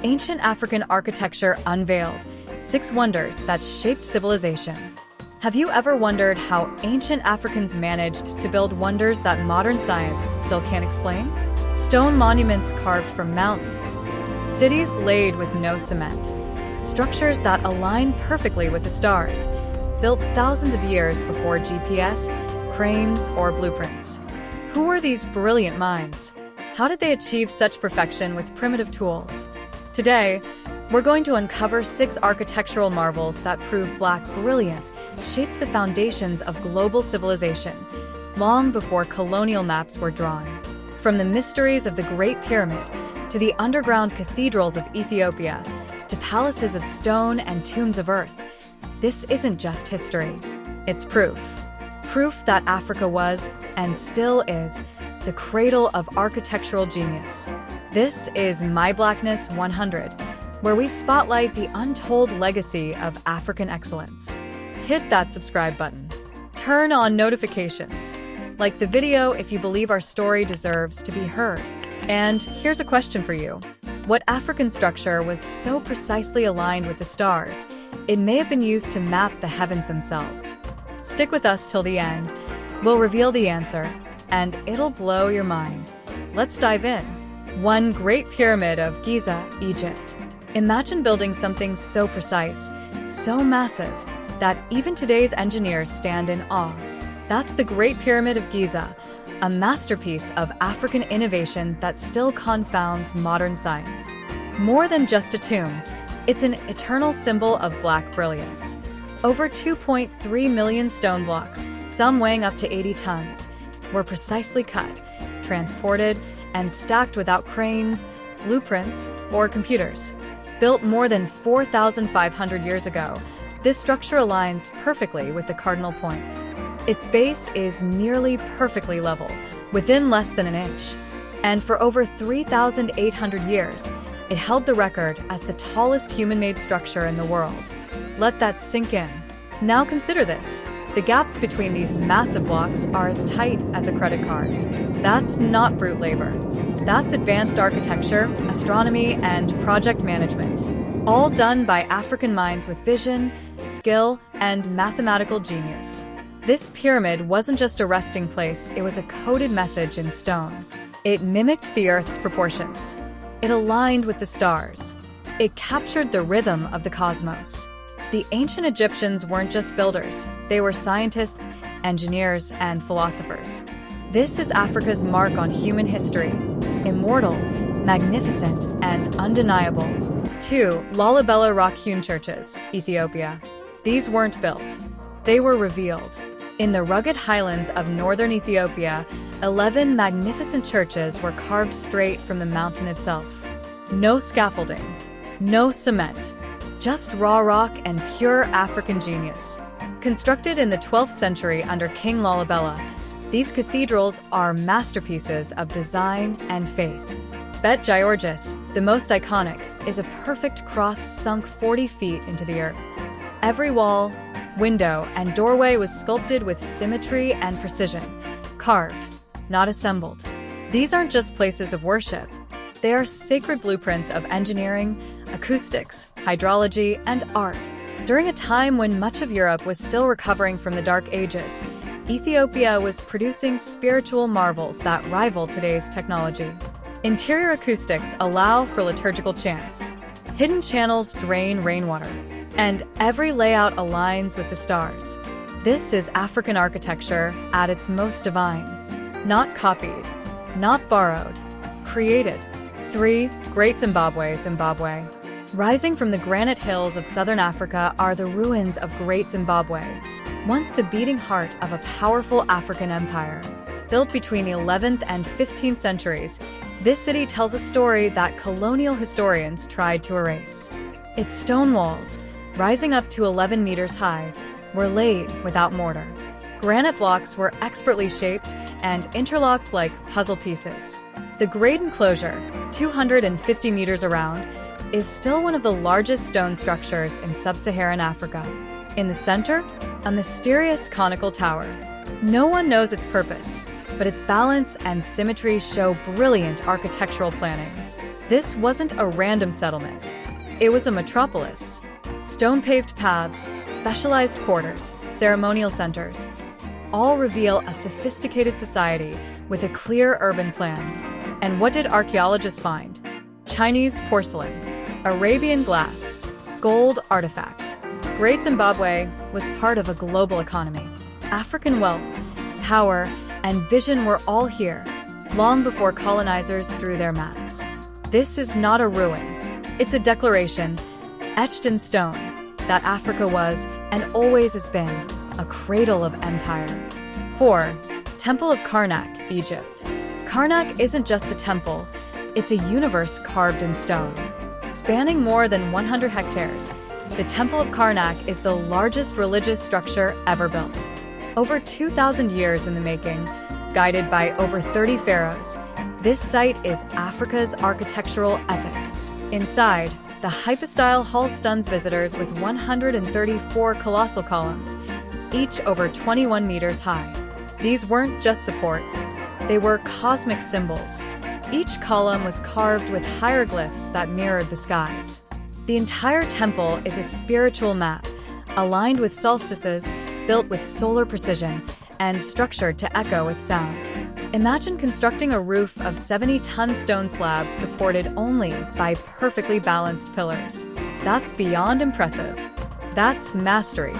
Ancient African Architecture Unveiled, 6 Wonders That Shaped Civilization. Have you ever wondered how ancient Africans managed to build wonders that modern science still can't explain? Stone monuments carved from mountains, cities laid with no cement, structures that align perfectly with the stars, built thousands of years before GPS, cranes, or blueprints. Who were these brilliant minds? How did they achieve such perfection with primitive tools? Today, we're going to uncover 6 architectural marvels that prove Black brilliance shaped the foundations of global civilization, long before colonial maps were drawn. From the mysteries of the Great Pyramid, to the underground cathedrals of Ethiopia, to palaces of stone and tombs of earth, this isn't just history, it's proof. Proof that Africa was, and still is, the cradle of architectural genius. This is My Blackness 100, where we spotlight the untold legacy of African excellence. Hit that subscribe button. Turn on notifications. Like the video if you believe our story deserves to be heard. And here's a question for you. What African structure was so precisely aligned with the stars, it may have been used to map the heavens themselves? Stick with us till the end. We'll reveal the answer, and it'll blow your mind. Let's dive in. 1. Great Pyramid of Giza, Egypt. Imagine building something so precise, so massive, that even today's engineers stand in awe. That's the Great Pyramid of Giza, a masterpiece of African innovation that still confounds modern science. More than just a tomb, it's an eternal symbol of Black brilliance. Over 2.3 million stone blocks, some weighing up to 80 tons, were precisely cut, transported, and stacked without cranes, blueprints, or computers. Built more than 4,500 years ago, this structure aligns perfectly with the cardinal points. Its base is nearly perfectly level, within less than an inch. And for over 3,800 years, it held the record as the tallest human-made structure in the world. Let that sink in. Now consider this. The gaps between these massive blocks are as tight as a credit card. That's not brute labor. That's advanced architecture, astronomy, and project management. All done by African minds with vision, skill, and mathematical genius. This pyramid wasn't just a resting place, it was a coded message in stone. It mimicked the Earth's proportions. It aligned with the stars. It captured the rhythm of the cosmos. The ancient Egyptians weren't just builders, they were scientists, engineers, and philosophers. This is Africa's mark on human history, immortal, magnificent, and undeniable. 2. Lalibela Rock-Hewn Churches, Ethiopia. These weren't built, they were revealed. In the rugged highlands of northern Ethiopia, 11 magnificent churches were carved straight from the mountain itself. No scaffolding, no cement, just raw rock and pure African genius. Constructed in the 12th century under King Lalibela, these cathedrals are masterpieces of design and faith. Bet Georgis, the most iconic, is a perfect cross sunk 40 feet into the earth. Every wall, window, and doorway was sculpted with symmetry and precision, carved, not assembled. These aren't just places of worship. They are sacred blueprints of engineering, acoustics, hydrology, and art. During a time when much of Europe was still recovering from the Dark Ages, Ethiopia was producing spiritual marvels that rival today's technology. Interior acoustics allow for liturgical chants. Hidden channels drain rainwater, and every layout aligns with the stars. This is African architecture at its most divine. Not copied, not borrowed, created. 3. Great Zimbabwe, Zimbabwe. Rising from the granite hills of southern Africa are the ruins of Great Zimbabwe, once the beating heart of a powerful African empire. Built between the 11th and 15th centuries, this city tells a story that colonial historians tried to erase. Its stone walls, rising up to 11 meters high, were laid without mortar. Granite blocks were expertly shaped and interlocked like puzzle pieces. The great enclosure, 250 meters around, is still one of the largest stone structures in sub-Saharan Africa. In the center, a mysterious conical tower. No one knows its purpose, but its balance and symmetry show brilliant architectural planning. This wasn't a random settlement. It was a metropolis. Stone-paved paths, specialized quarters, ceremonial centers, all reveal a sophisticated society with a clear urban plan. And what did archaeologists find? Chinese porcelain, Arabian glass, gold artifacts. Great Zimbabwe was part of a global economy. African wealth, power, and vision were all here, long before colonizers drew their maps. This is not a ruin. It's a declaration, etched in stone, that Africa was, and always has been, a cradle of empire. 4. Temple of Karnak, Egypt. Karnak isn't just a temple, it's a universe carved in stone. Spanning more than 100 hectares, the Temple of Karnak is the largest religious structure ever built. Over 2,000 years in the making, guided by over 30 pharaohs, this site is Africa's architectural epic. Inside, the hypostyle hall stuns visitors with 134 colossal columns, each over 21 meters high. These weren't just supports, they were cosmic symbols. Each column was carved with hieroglyphs that mirrored the skies. The entire temple is a spiritual map, aligned with solstices, built with solar precision, and structured to echo with sound. Imagine constructing a roof of 70-ton stone slabs supported only by perfectly balanced pillars. That's beyond impressive. That's mastery.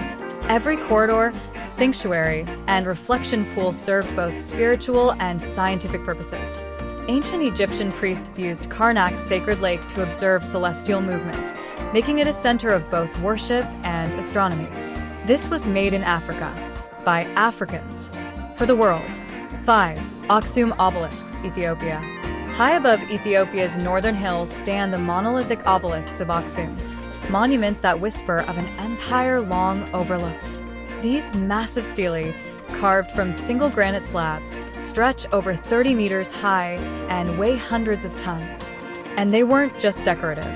Every corridor, sanctuary, and reflection pool served both spiritual and scientific purposes. Ancient Egyptian priests used Karnak's sacred lake to observe celestial movements, making it a center of both worship and astronomy. This was made in Africa, by Africans, for the world. 5. Aksum Obelisks, Ethiopia. High above Ethiopia's northern hills stand the monolithic obelisks of Aksum, monuments that whisper of an empire long overlooked. These massive stelae, carved from single granite slabs, stretch over 30 meters high and weigh hundreds of tons. And they weren't just decorative.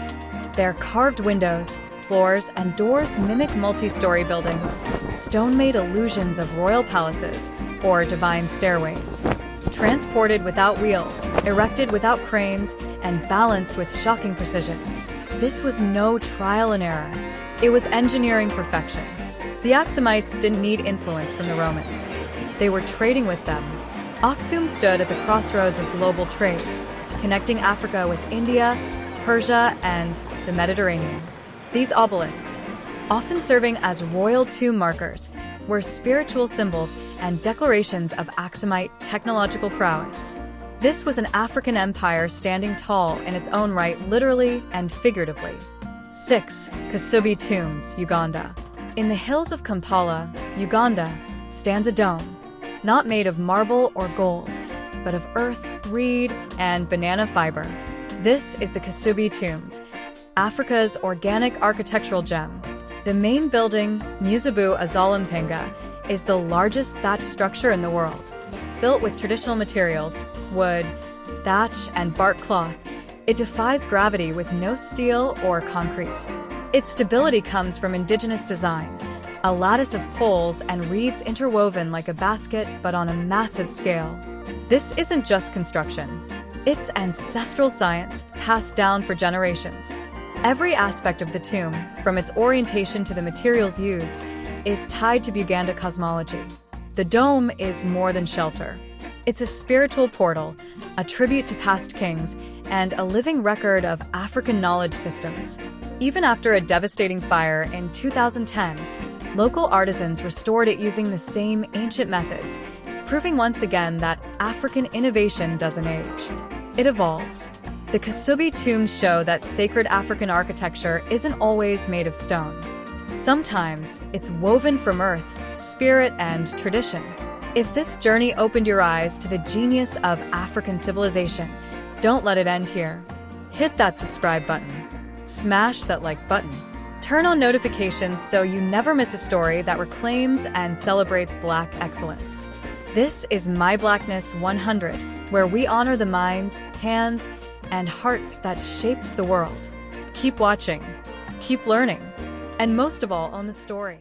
Their carved windows, floors, and doors mimic multi-story buildings, stone-made illusions of royal palaces or divine stairways. Transported without wheels, erected without cranes, and balanced with shocking precision. This was no trial and error. It was engineering perfection. The Aksumites didn't need influence from the Romans. They were trading with them. Aksum stood at the crossroads of global trade, connecting Africa with India, Persia, and the Mediterranean. These obelisks, often serving as royal tomb markers, were spiritual symbols and declarations of Aksumite technological prowess. This was an African empire standing tall in its own right, literally and figuratively. 6. Kasubi Tombs, Uganda. In the hills of Kampala, Uganda, stands a dome, not made of marble or gold, but of earth, reed, and banana fiber. This is the Kasubi Tombs, Africa's organic architectural gem. The main building, Muzabu Azalimpenga, is the largest thatch structure in the world. Built with traditional materials, wood, thatch, and bark cloth, it defies gravity with no steel or concrete. Its stability comes from indigenous design, a lattice of poles and reeds interwoven like a basket but on a massive scale. This isn't just construction. It's ancestral science passed down for generations. Every aspect of the tomb, from its orientation to the materials used, is tied to Buganda cosmology. The dome is more than shelter. It's a spiritual portal, a tribute to past kings, and a living record of African knowledge systems. Even after a devastating fire in 2010, local artisans restored it using the same ancient methods, proving once again that African innovation doesn't age. It evolves. The Kasubi tombs show that sacred African architecture isn't always made of stone. Sometimes it's woven from earth, spirit, and tradition. If this journey opened your eyes to the genius of African civilization, don't let it end here. Hit that subscribe button. Smash that like button. Turn on notifications so you never miss a story that reclaims and celebrates Black excellence. This is My Blackness 100, where we honor the minds, hands, and hearts that shaped the world. Keep watching, keep learning, and most of all, own the story.